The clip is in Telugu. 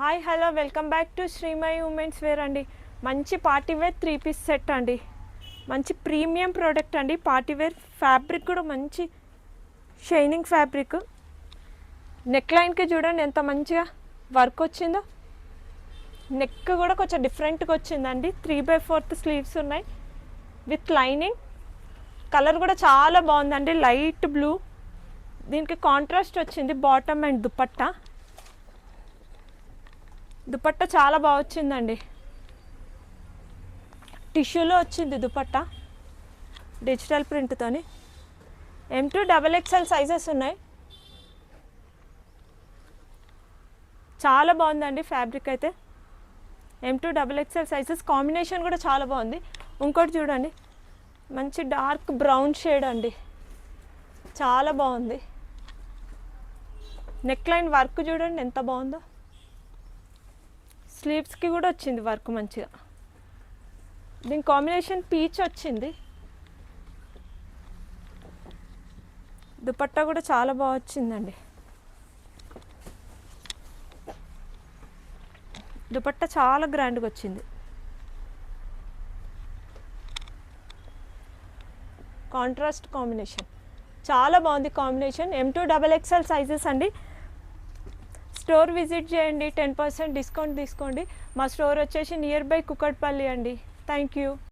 Hi hello welcome back to Srimayi women's wear అండి. మంచి పార్టీ వేర్ 3 పీస్ సెట్ అండి. మంచి ప్రీమియం ప్రోడక్ట్ అండి. పార్టీ వేర్ ఫ్యాబ్రిక్ కూడా మంచి షైనింగ్ ఫ్యాబ్రిక్. నెక్ లైన్కి చూడండి ఎంత మంచిగా వర్క్ వచ్చిందో. నెక్ కూడా కొంచెం డిఫరెంట్గా వచ్చిందండి. 3/4 స్లీవ్స్ ఉన్నాయి విత్ లైనింగ్. కలర్ కూడా చాలా బాగుందండి, లైట్ బ్లూ. దీనికి కాంట్రాస్ట్ వచ్చింది బాటమ్ అండ్ దుపట్టా. దుపట్టా చాలా బాగా వచ్చిందండి. టిష్యూలో వచ్చింది దుపట్టా డిజిటల్ ప్రింట్తోని. M2 XXL సైజెస్ ఉన్నాయి. చాలా బాగుందండి ఫ్యాబ్రిక్ అయితే. M2 XXL sizes. కాంబినేషన్ కూడా చాలా బాగుంది. ఇంకోటి చూడండి, మంచి డార్క్ బ్రౌన్ షేడ్ అండి, చాలా బాగుంది. నెక్ లైన్ వర్క్ చూడండి ఎంత బాగుందో. స్లీవ్స్కి కూడా వచ్చింది వర్క్ మంచిగా. దీని కాంబినేషన్ పీచ్ వచ్చింది. దుపట్టా కూడా చాలా బాగా వచ్చిందండి. దుపట్టా చాలా గ్రాండ్గా వచ్చింది. కాంట్రాస్ట్ కాంబినేషన్ చాలా బాగుంది కాంబినేషన్. M2 XXL సైజెస్ అండి. స్టోర్ విజిట్ చేయండి, 10% డిస్కౌంట్ తీసుకోండి. మా స్టోర్ వచ్చేసి నియర్ బై కుకట్పల్లి అండి. Thank you.